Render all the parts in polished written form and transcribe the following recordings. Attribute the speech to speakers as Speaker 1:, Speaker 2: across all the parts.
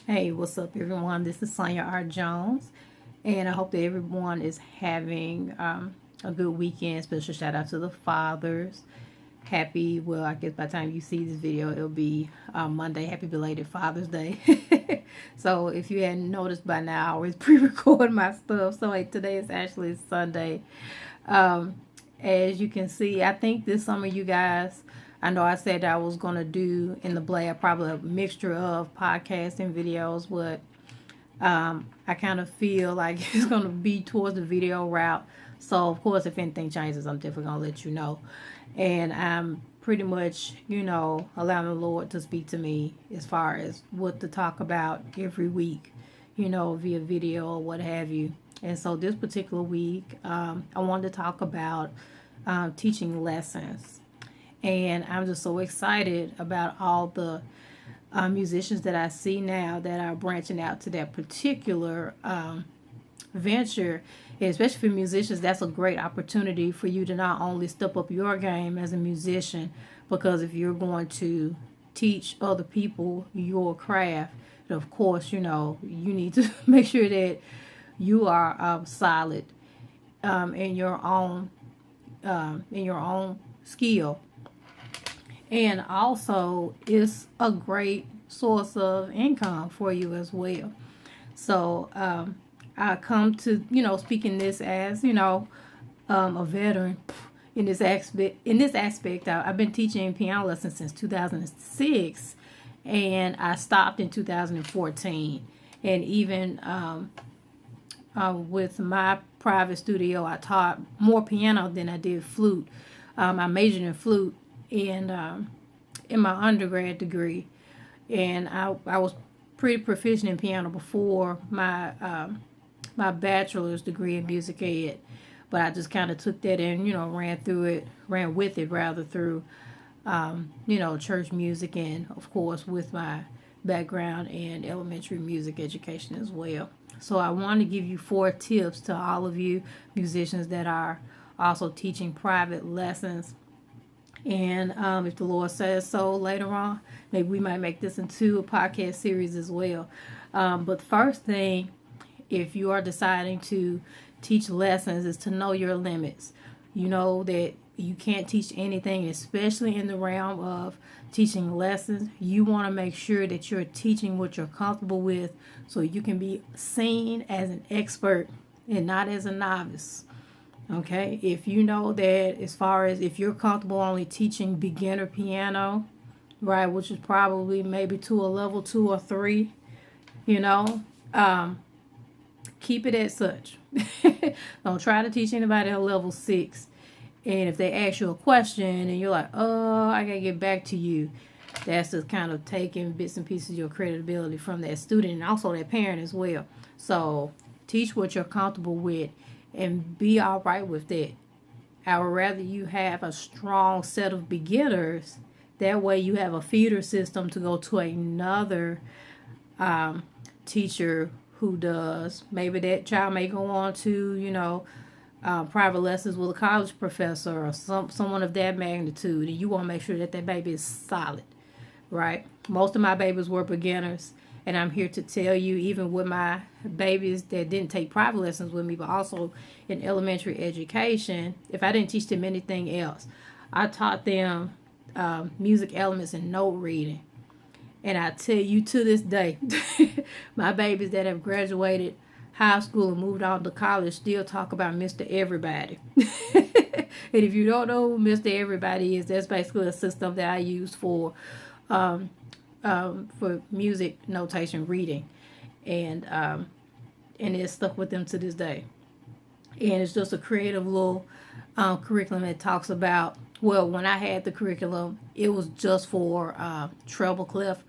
Speaker 1: Hey, what's up, everyone? This is Sonya R. Jones, and I hope that everyone is having a good weekend. Special shout out to the fathers. Happy, well, I guess by the time you see this video, it'll be Monday. Happy belated Father's Day. So, if you hadn't noticed by now, I always pre record my stuff. So, like, today is actually Sunday. Um, as you can see, I think this summer, you guys, I know I said I was going to do in the blog probably a mixture of podcasts and videos, but I kind of feel like it's going to be towards the video route. So, of course, if anything changes, I'm definitely going to let you know. And I'm pretty much, allowing the Lord to speak to me as far as what to talk about every week, via video or what have you. And so this particular week, I wanted to talk about teaching lessons. And I'm just so excited about all the musicians that I see now that are branching out to that particular venture. And especially for musicians, that's a great opportunity for you to not only step up your game as a musician, because if you're going to teach other people your craft, of course, you need to make sure that you are solid in your own skill. And also, it's a great source of income for you as well. So, I come to, speaking this as, a veteran in this aspect. I've been teaching piano lessons since 2006, and I stopped in 2014. And even with my private studio, I taught more piano than I did flute. I majored in flute in my undergrad degree, and I was pretty proficient in piano before my bachelor's degree in music ed, but I just kind of took that and ran with it rather through church music, and of course with my background in elementary music education as well. So I want to give you 4 tips to all of you musicians that are also teaching private lessons. And if the Lord says so later on, maybe we might make this into a podcast series as well. But the first thing, if you are deciding to teach lessons, is to know your limits. You know that you can't teach anything, especially in the realm of teaching lessons. You want to make sure that you're teaching what you're comfortable with, so you can be seen as an expert and not as a novice. Okay, if you know that, as far as if you're comfortable only teaching beginner piano, right, which is probably maybe to a level 2 or 3, keep it as such. Don't try to teach anybody at level 6. And if they ask you a question and you're like, oh, I gotta get back to you, that's just kind of taking bits and pieces of your credibility from that student and also that parent as well. So teach what you're comfortable with and be all right with that. I would rather you have a strong set of beginners. That way you have a feeder system to go to another teacher who does. Maybe that child may go on to, private lessons with a college professor or someone of that magnitude. And you want to make sure that that baby is solid, right? Most of my babies were beginners. And I'm here to tell you, even with my babies that didn't take private lessons with me, but also in elementary education, if I didn't teach them anything else, I taught them music elements and note reading. And I tell you to this day, my babies that have graduated high school and moved on to college still talk about Mr. Everybody. And if you don't know who Mr. Everybody is, that's basically a system that I use for music notation reading, and it's stuck with them to this day. And it's just a creative little curriculum that talks about. Well, when I had the curriculum, it was just for treble clef.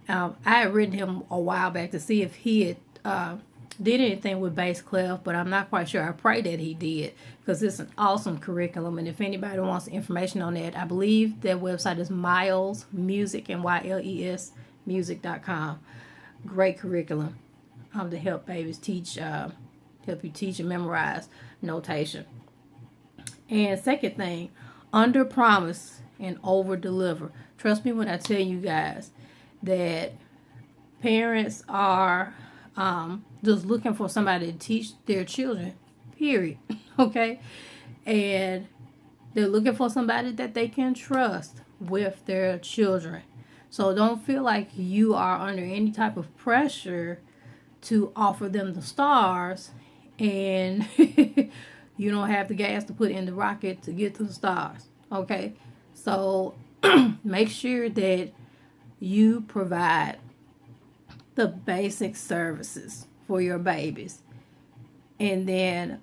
Speaker 1: I had written him a while back to see if he had did anything with bass clef, but I'm not quite sure. I pray that he did, because it's an awesome curriculum. And if anybody wants information on that, I believe their website is Miles Music, MYLES music.com. Great curriculum to help babies teach, help you teach and memorize notation. And second thing, under promise and over deliver. Trust me when I tell you guys that Parents are just looking for somebody to teach their children, period. Okay? And they're looking for somebody that they can trust with their children. So don't feel like you are under any type of pressure to offer them the stars and you don't have the gas to put in the rocket to get to the stars. Okay? So make sure that you provide the basic services for your babies. And then,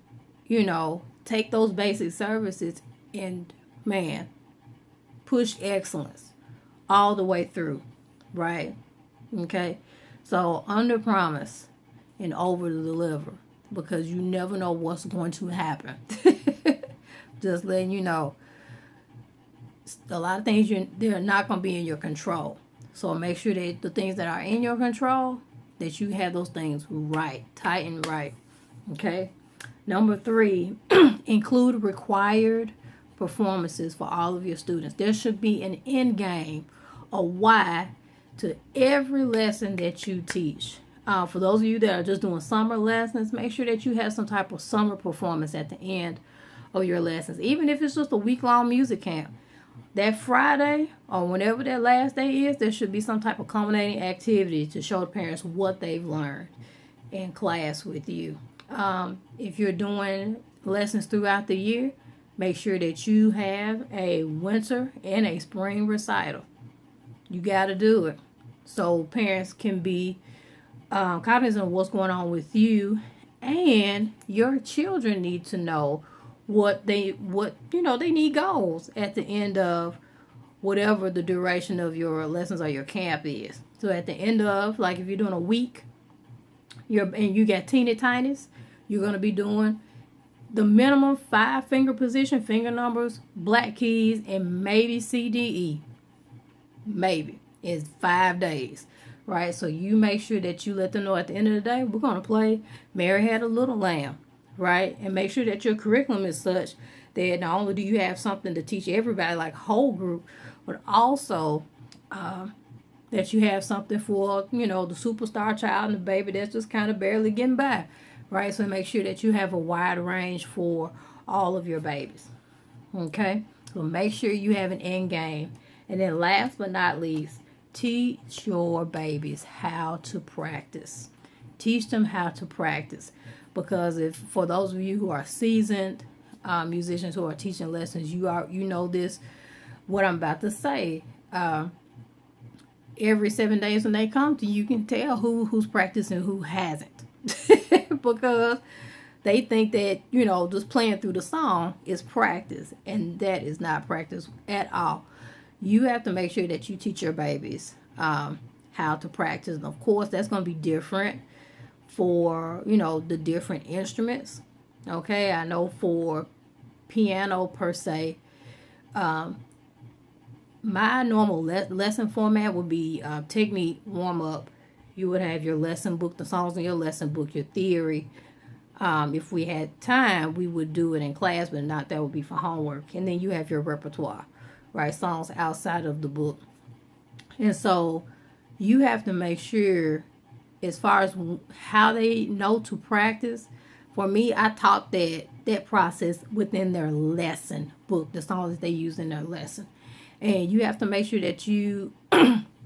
Speaker 1: take those basic services and, man, push excellence all the way through, right? Okay? So, under promise and over deliver, because you never know what's going to happen. Just letting you know, a lot of things they're not going to be in your control. So make sure that the things that are in your control, that you have those things right, tight and right. Okay? Number 3, include required performances for all of your students. There should be an end game, a why, to every lesson that you teach. For those of you that are just doing summer lessons, make sure that you have some type of summer performance at the end of your lessons. Even if it's just a week-long music camp. That Friday or whenever that last day is, there should be some type of culminating activity to show the parents what they've learned in class with you. If you're doing lessons throughout the year, make sure that you have a winter and a spring recital. You got to do it so parents can be cognizant of what's going on with you, and your children need to know they need goals at the end of whatever the duration of your lessons or your camp is. So at the end of, like, if you're doing a week, and you got teeny tinies, you're going to be doing the minimum 5 finger position, finger numbers, black keys, and maybe CDE. Maybe. It's 5 days. Right? So you make sure that you let them know at the end of the day, we're going to play Mary Had a Little Lamb. Right? And make sure that your curriculum is such that not only do you have something to teach everybody, like whole group, but also that you have something for, the superstar child and the baby that's just kind of barely getting by. Right? So make sure that you have a wide range for all of your babies. Okay? So make sure you have an end game. And then last but not least, teach your babies how to practice. Teach them how to practice. Because for those of you who are seasoned musicians who are teaching lessons, you know this, what I'm about to say. Every 7 days when they come to you, you can tell who's practicing and who hasn't. Because they think that, just playing through the song is practice. And that is not practice at all. You have to make sure that you teach your babies how to practice. And of course, that's going to be different for, the different instruments. Okay, I know for piano per se, my normal lesson format would be technique, warm up. You would have your lesson book, the songs in your lesson book, your theory. If we had time, we would do it in class, but not that would be for homework. And then you have your repertoire, right? Songs outside of the book. And so you have to make sure, as far as how they know to practice, for me, I taught that process within their lesson book, the songs that they use in their lesson. And you have to make sure that you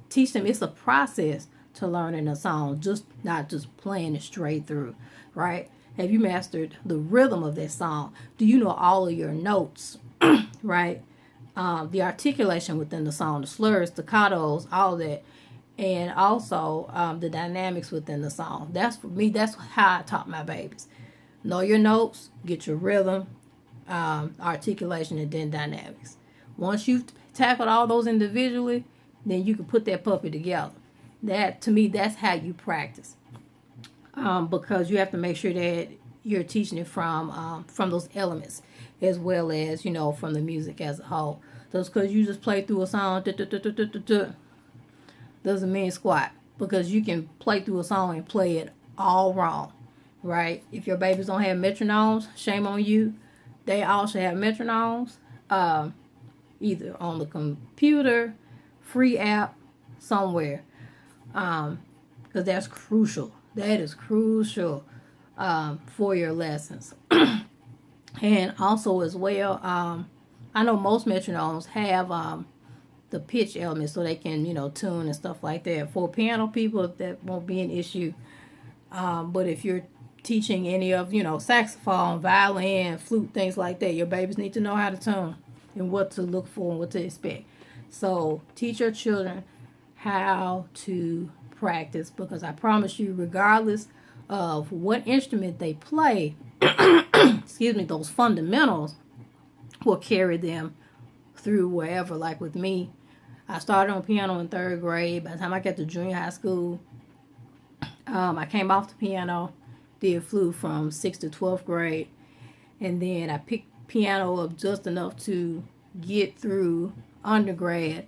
Speaker 1: teach them it's a process to learning a song, not just playing it straight through, right? Have you mastered the rhythm of that song? Do you know all of your notes, right? The articulation within the song, the slurs, staccatos, all that. And also the dynamics within the song. That's how I taught my babies. Know your notes, get your rhythm, articulation, and then dynamics. Once you've tackled all those individually, then you can put that puppy together. That, to me, that's how you practice. Because you have to make sure that you're teaching it from those elements, as well as, from the music as a whole. Just because you just play through a song, doesn't mean squat, because you can play through a song and play it all wrong, right? If your babies don't have metronomes, shame on you. They all should have metronomes, either on the computer, free app, somewhere. because that's crucial. That is crucial for your lessons. And also as well, I know most metronomes have the pitch element so they can, tune and stuff like that. For piano people, that won't be an issue. But if you're teaching any of, saxophone, violin, flute, things like that, your babies need to know how to tune and what to look for and what to expect. So teach your children how to practice, because I promise you, regardless of what instrument they play, excuse me, those fundamentals will carry them through wherever. Like with me, I started on piano in 3rd grade. By the time I got to junior high school, I came off the piano, did flute from 6th to 12th grade, and then I picked piano up just enough to get through undergrad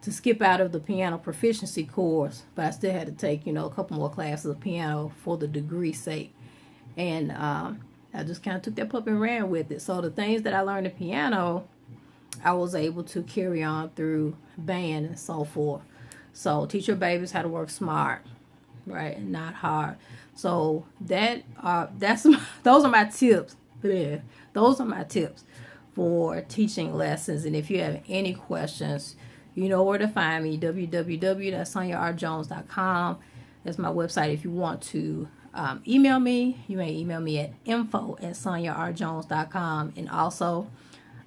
Speaker 1: to skip out of the piano proficiency course, but I still had to take, a couple more classes of piano for the degree sake. And I just kind of took that puppy and ran with it. So the things that I learned in piano, I was able to carry on through band and so forth. So teach your babies how to work smart, right, and not hard. So those are my tips. Yeah, those are my tips for teaching lessons. And if you have any questions, you know where to find me, www.soniarjones.com. That's my website. If you want to email me, you may email me at info@soniarjones.com. And also,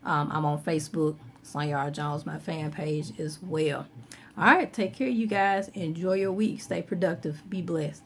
Speaker 1: I'm on Facebook, Sonia R. Jones, my fan page as well. All right, take care, you guys. Enjoy your week. Stay productive. Be blessed.